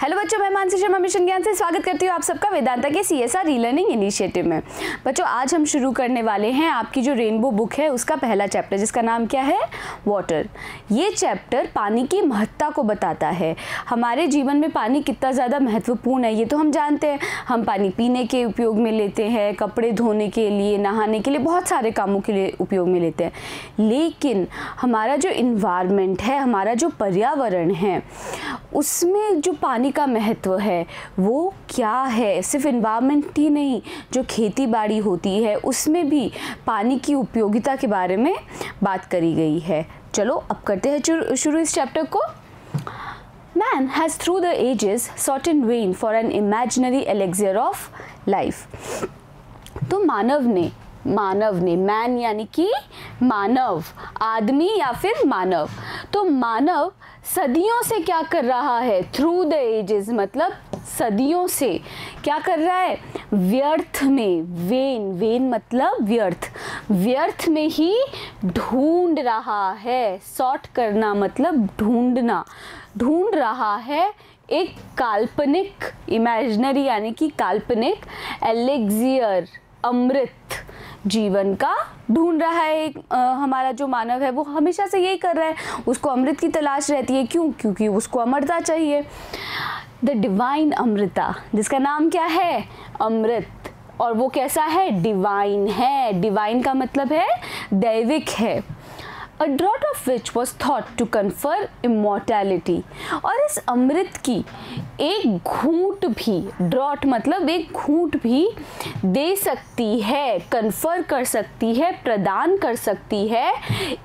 Hello बच्चों, मैं Mansi Sharma mission ज्ञान से स्वागत करती हूँ आप सबका वेदांता के CSR रीलर्निंग इनिशिएटिव में। बच्चों, आज हम शुरू करने वाले हैं आपकी जो रेनबो बुक है उसका पहला चैप्टर, जिसका नाम क्या है, वाटर। ये चैप्टर पानी की महत्ता को बताता है। हमारे जीवन में पानी कितना ज़्यादा महत्वपूर्ण है ये तो हम जानते हैं। हम पानी पीने के उपयोग में लेते हैं, कपड़े धोने के लिए, नहाने के लिए, बहुत सारे कामों के लिए उपयोग में लेते हैं। लेकिन हमारा जो इन्वायरमेंट है, हमारा जो पर्यावरण है, उसमें जो पानी का महत्व है वो क्या है। सिर्फ इन्वायरमेंट ही नहीं, जो खेती बाड़ी होती है उसमें भी पानी की उपयोगिता के बारे में बात करी गई है। चलो अब करते हैं शुरू इस चैप्टर को। Man has through the ages sought in vain for an imaginary elixir of life। तो मानव ने मैन यानी कि मानव, आदमी या फिर मानव, तो मानव सदियों से क्या कर रहा है, थ्रू द एजेस मतलब सदियों से क्या कर रहा है, व्यर्थ में, वेन मतलब व्यर्थ में ही ढूंढ रहा है। सॉर्ट करना मतलब ढूंढ रहा है एक काल्पनिक, इमेजिनरी यानी कि काल्पनिक, एलेक्सियर अमृत जीवन का ढूंढ रहा है। हमारा जो मानव है वो हमेशा से यही कर रहा है, उसको अमृत की तलाश रहती है। क्यों? क्योंकि उसको अमरता चाहिए। द डिवाइन अमृता, जिसका नाम क्या है, अमृत, और वो कैसा है, डिवाइन है। डिवाइन का मतलब है दैविक है। A draught of which was thought to confer immortality। और इस अमृत की एक घूंट भी, ड्रॉट मतलब एक घूंट भी दे सकती है, कन्फर कर सकती है, प्रदान कर सकती है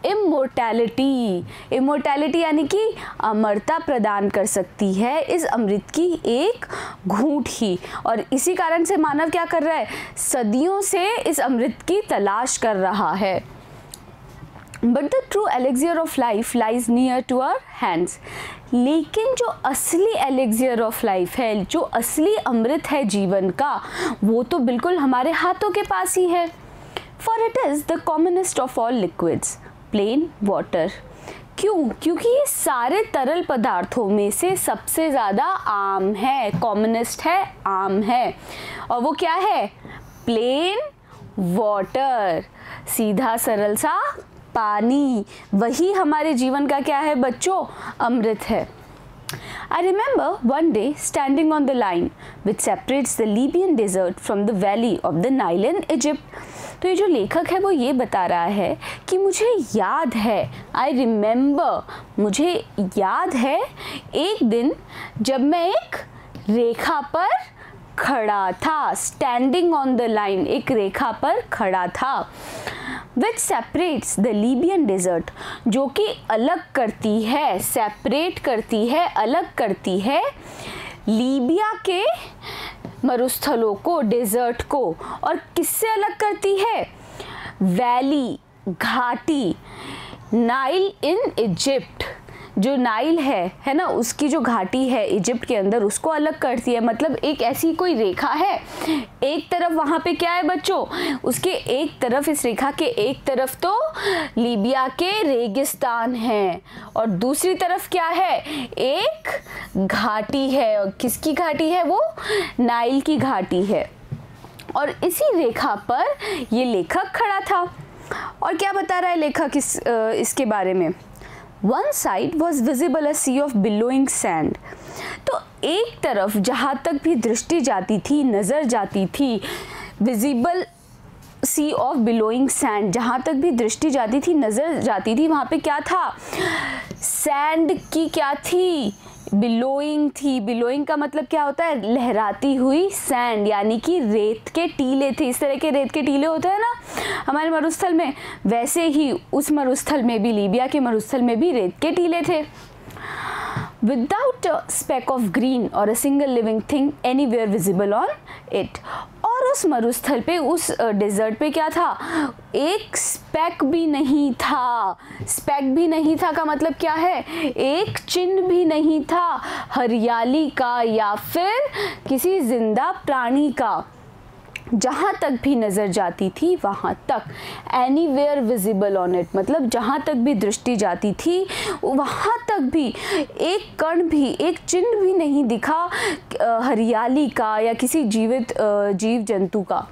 इमोर्टैलिटी यानी कि अमरता प्रदान कर सकती है इस अमृत की एक घूंट ही। और इसी कारण से मानव क्या कर रहा है, सदियों से इस अमृत की तलाश कर रहा है। But the true elixir of life lies near to our hands। लेकिन जो असली elixir of life है, जो असली अमृत है जीवन का, वो तो बिल्कुल हमारे हाथों के पास ही है। For it is the commonest of all liquids, plain water। क्यों? क्योंकि ये सारे तरल पदार्थों में से सबसे ज़्यादा आम है, कॉमनेस्ट है, आम है। और वो क्या है, प्लेन वाटर, सीधा सरल सा पानी। वही हमारे जीवन का क्या है बच्चों, अमृत है। I remember one day standing on the line which separates the Libyan desert from the valley of the Nile in Egypt। तो ये जो लेखक है वो ये बता रहा है कि मुझे याद है, I remember, मुझे याद है एक दिन जब मैं एक रेखा पर खड़ा था, स्टैंडिंग ऑन द लाइन, एक रेखा पर खड़ा था, which separates the Libyan desert, जो कि अलग करती है, सेपरेट करती है, अलग करती है लीबिया के मरुस्थलों को, डेजर्ट को। और किससे अलग करती है, वैली, घाटी, नाइल इन इजिप्ट, जो नाइल है ना, उसकी जो घाटी है इजिप्ट के अंदर, उसको अलग करती है। मतलब एक ऐसी कोई रेखा है, एक तरफ वहाँ पे क्या है बच्चों, उसके एक तरफ, इस रेखा के एक तरफ तो लीबिया के रेगिस्तान है, और दूसरी तरफ क्या है, एक घाटी है। और किसकी घाटी है वो, नाइल की घाटी है। और इसी रेखा पर ये लेखक खड़ा था। और क्या बता रहा है लेखक इसके बारे में, One side was visible a sea of billowing sand। तो एक तरफ जहाँ तक भी दृष्टि जाती थी, नज़र जाती थी, visible sea of billowing sand, जहाँ तक भी दृष्टि जाती थी, नज़र जाती थी, वहाँ पे क्या था, सैंड की क्या थी, बिलोइंग थी। बिलोइंग का मतलब क्या होता है, लहराती हुई सैंड, यानी कि रेत के टीले थे। इस तरह के रेत के टीले होते हैं ना हमारे मरुस्थल में, वैसे ही उस मरुस्थल में भी, लीबिया के मरुस्थल में भी रेत के टीले थे। Without a speck of green or a single living thing anywhere visible on it। और उस मरुस्थल पे, उस डेजर्ट पे क्या था, एक स्पेक भी नहीं था। स्पेक भी नहीं था का मतलब क्या है, एक चिन्ह भी नहीं था हरियाली का या फिर किसी जिंदा प्राणी का। जहाँ तक भी नज़र जाती थी वहाँ तक, एनीवेयर विजिबल ऑन इट, मतलब जहाँ तक भी दृष्टि जाती थी वहाँ तक भी एक कण भी, एक चिन्ह भी नहीं दिखा हरियाली का या किसी जीवित जीव जंतु का।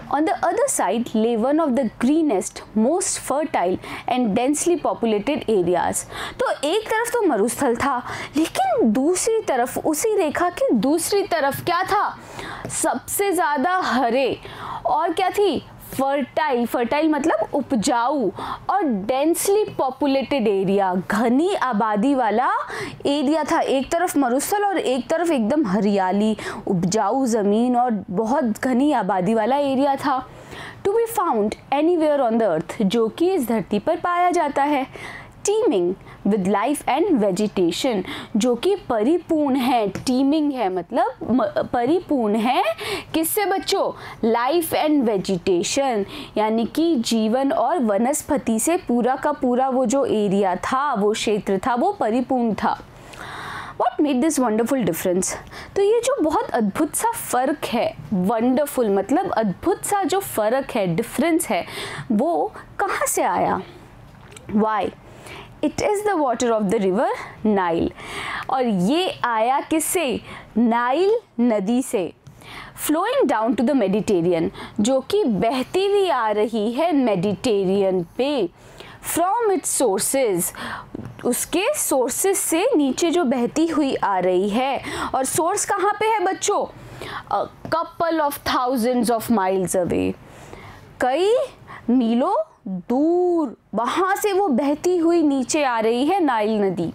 On the other side lay one of the greenest, most fertile and densely populated areas. तो एक तरफ तो मरुस्थल था, लेकिन दूसरी तरफ, उसी रेखा की दूसरी तरफ क्या था? सबसे ज़्यादा हरे और क्या थी? फर्टाइल, फर्टाइल मतलब उपजाऊ, और डेंसली पॉपुलेटेड एरिया, घनी आबादी वाला एरिया था। एक तरफ मरुस्थल और एक तरफ एकदम हरियाली, उपजाऊ ज़मीन और बहुत घनी आबादी वाला एरिया था। To be found anywhere on the earth, जो कि इस धरती पर पाया जाता है। Teeming with life and vegetation, जो कि परिपूर्ण है, टीमिंग है मतलब परिपूर्ण है किससे बच्चों? लाइफ एंड वेजिटेशन, यानी कि जीवन और वनस्पति से पूरा का पूरा वो जो एरिया था, वो क्षेत्र था, वो परिपूर्ण था। What made this wonderful difference? तो ये जो बहुत अद्भुत सा फ़र्क है, वंडरफुल मतलब अद्भुत सा जो फ़र्क है, डिफरेंस है, वो कहाँ से आया? Why? It is the water of the river Nile, और ये आया किससे? नाइल नदी से। Flowing down to the Mediterranean, जो कि बहती हुई आ रही है मेडिटेरियन पे। From its sources, उसके सोर्सेस से नीचे जो बहती हुई आ रही है, और सोर्स कहाँ पे है बच्चों? A couple of thousands of miles away, कई मीलों दूर वहाँ से वो बहती हुई नीचे आ रही है नाइल नदी।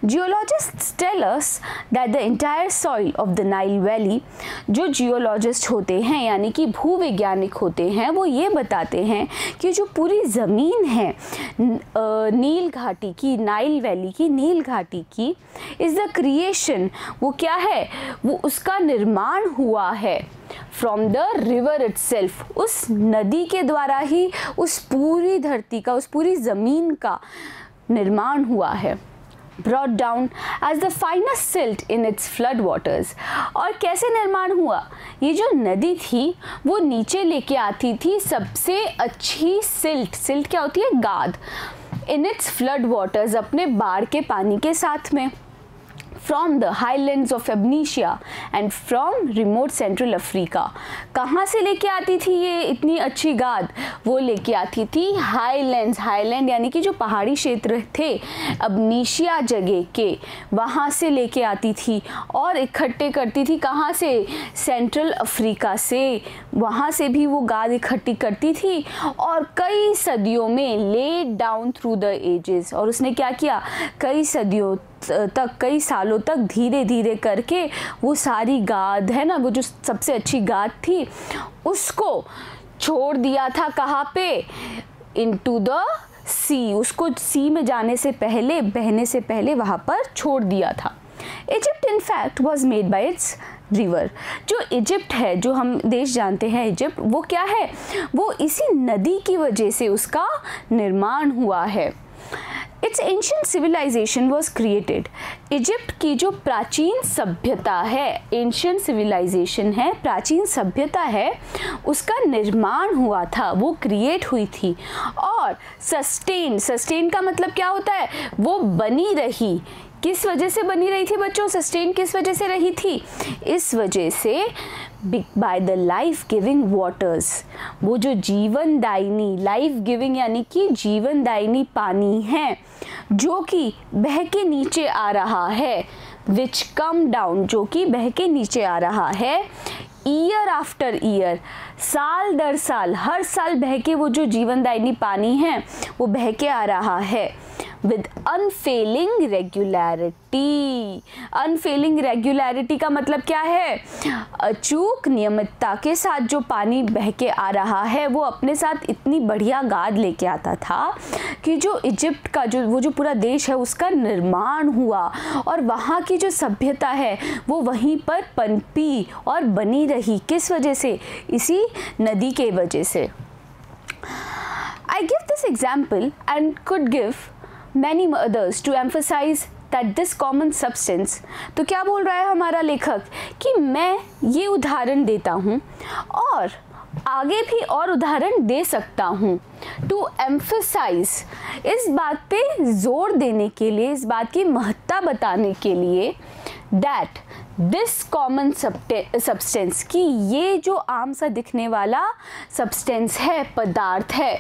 Geologists tell us that the entire soil of the Nile Valley, जो जियोलॉजिस्ट होते हैं यानी कि भूवैज्ञानिक होते हैं, वो ये बताते हैं कि जो पूरी ज़मीन है नील घाटी की, नाइल वैली की, नील घाटी की, इज़ द क्रिएशन, वो क्या है? वो उसका निर्माण हुआ है फ्रॉम द रिवर इटसेल्फ, उस नदी के द्वारा ही उस पूरी धरती का, उस पूरी ज़मीन का निर्माण हुआ है। brought down as the finest silt in its flood waters। और कैसे निर्माण हुआ? ये जो नदी थी वो नीचे लेके आती थी सबसे अच्छी सिल्ट, सिल्ट क्या होती है? गाद, in its flood waters, अपने बाढ़ के पानी के साथ में। From the highlands of Abnesia and from remote Central Africa, कहाँ से लेके आती थी ये इतनी अच्छी गाद? वो लेके आती थी हाईलैंड्स, हाईलैंड यानी कि जो पहाड़ी क्षेत्र थे अबनीशिया जगह के, वहाँ से लेके आती थी और इकट्ठे करती थी। कहाँ से? सेंट्रल अफ्रीका से, वहाँ से भी वो गाद इकट्ठी करती थी और कई सदियों में laid down through the ages. और उसने क्या किया? कई सदियों तक, कई सालों तक धीरे धीरे करके वो सारी गाद है ना, वो जो सबसे अच्छी गाद थी उसको छोड़ दिया था। कहाँ पे? इनटू द सी, उसको सी में जाने से पहले, बहने से पहले वहाँ पर छोड़ दिया था। Egypt in fact was made by its river. जो इजिप्ट है, जो हम देश जानते हैं इजिप्ट, वो क्या है? वो इसी नदी की वजह से उसका निर्माण हुआ है। Its ancient civilization was created। Egypt की जो प्राचीन सभ्यता है, एंशियंट सिविलाइजेशन है, प्राचीन सभ्यता है, उसका निर्माण हुआ था, वो क्रिएट हुई थी। और सस्टेन, सस्टेन का मतलब क्या होता है? वो बनी रही। किस वजह से बनी रही थी बच्चों? सस्टेन किस वजह से रही थी? इस वजह से by the life giving waters, वो जो जीवनदायिनी, लाइफ गिविंग यानी कि जीवनदायिनी पानी है जो कि बह के नीचे आ रहा है, विच कम डाउन, जो कि बह के नीचे आ रहा है, ईयर आफ्टर ईयर, साल दर साल, हर साल बह के वो जो जीवनदायिनी पानी है वो बह के आ रहा है with unfailing regularity। unfailing regularity का मतलब क्या है? अचूक नियमितता के साथ जो पानी बह के आ रहा है वो अपने साथ इतनी बढ़िया गाद लेके आता था कि जो इजिप्ट का जो वो जो पूरा देश है उसका निर्माण हुआ और वहाँ की जो सभ्यता है वो वहीं पर पनपी और बनी रही। किस वजह से? इसी नदी के वजह से। I give this example and could give many others to emphasize that this common substance, तो क्या बोल रहा है हमारा लेखक कि मैं ये उदाहरण देता हूँ और आगे भी और उदाहरण दे सकता हूँ, टू एम्फसाइज, इस बात पे जोर देने के लिए, इस बात की महत्ता बताने के लिए, दैट दिस कॉमन सब्सटेंस, कि ये जो आम सा दिखने वाला सब्सटेंस है, पदार्थ है,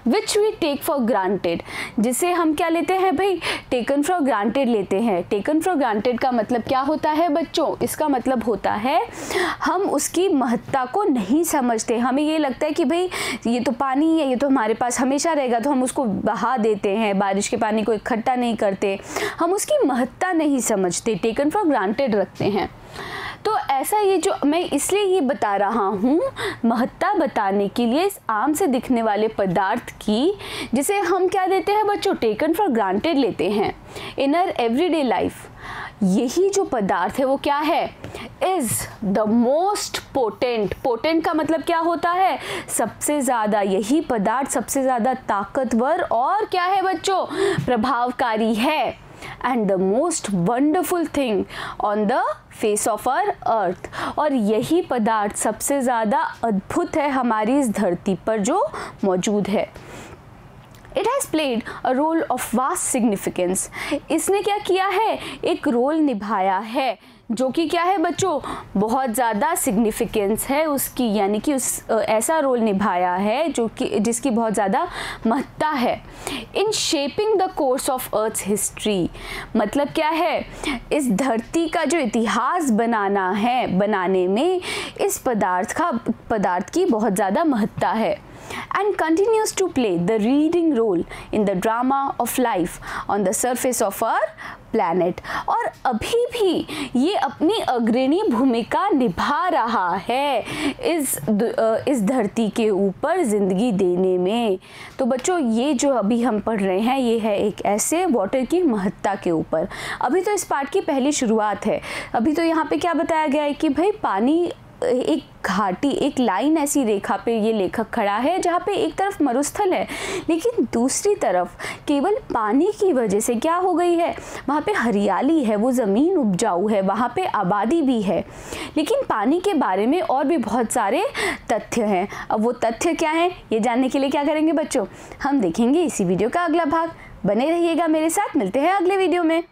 which we take for granted, जिसे हम क्या लेते हैं भाई, टेकन फॉर ग्रांटेड लेते हैं। टेकन फॉर ग्रांटेड का मतलब क्या होता है बच्चों, इसका मतलब होता है हम उसकी महत्ता को नहीं समझते। हमें ये लगता है कि भाई ये तो पानी है, ये तो हमारे पास हमेशा रहेगा, तो हम उसको बहा देते हैं, बारिश के पानी को इकट्ठा नहीं करते, हम उसकी महत्ता नहीं समझते, टेकन फॉर ग्रांटेड रखते हैं। तो ऐसा ये जो मैं इसलिए ये बता रहा हूँ, महत्ता बताने के लिए इस आम से दिखने वाले पदार्थ की, जिसे हम क्या देते हैं बच्चों, टेकन फॉर ग्रांटेड लेते हैं इन आवर एवरीडे लाइफ। यही जो पदार्थ है वो क्या है, is the most potent. Potent का मतलब क्या होता है, सबसे ज़्यादा, यही पदार्थ सबसे ज़्यादा ताकतवर और क्या है बच्चों, प्रभावकारी है, and the most wonderful thing on the face of our earth। और यही पदार्थ सबसे ज़्यादा अद्भुत है हमारी इस धरती पर जो मौजूद है। It has played a role of vast significance। इसने क्या किया है, एक रोल निभाया है, जो कि क्या है बच्चों, बहुत ज़्यादा सिग्निफिकेंस है उसकी, यानी कि उस ऐसा रोल निभाया है जो कि जिसकी बहुत ज़्यादा महत्ता है। In shaping the course of earth's history, मतलब क्या है, इस धरती का जो इतिहास बनाना है, बनाने में इस पदार्थ की बहुत ज़्यादा महत्ता है। And continues to play the leading role in the drama of life on the surface of our planet। और अभी भी ये अपनी अग्रणी भूमिका निभा रहा है इस धरती के ऊपर ज़िंदगी देने में। तो बच्चों ये जो अभी हम पढ़ रहे हैं ये है एक ऐसे वाटर की महत्ता के ऊपर। अभी तो इस पाठ की पहली शुरुआत है। अभी तो यहाँ पे क्या बताया गया है कि भाई पानी एक घाटी, एक लाइन ऐसी रेखा पे ये लेखक खड़ा है जहाँ पे एक तरफ मरुस्थल है, लेकिन दूसरी तरफ केवल पानी की वजह से क्या हो गई है, वहाँ पे हरियाली है, वो ज़मीन उपजाऊ है, वहाँ पे आबादी भी है। लेकिन पानी के बारे में और भी बहुत सारे तथ्य हैं। अब वो तथ्य क्या हैं, ये जानने के लिए क्या करेंगे बच्चों, हम देखेंगे इसी वीडियो का अगला भाग। बने रहिएगा मेरे साथ, मिलते हैं अगले वीडियो में।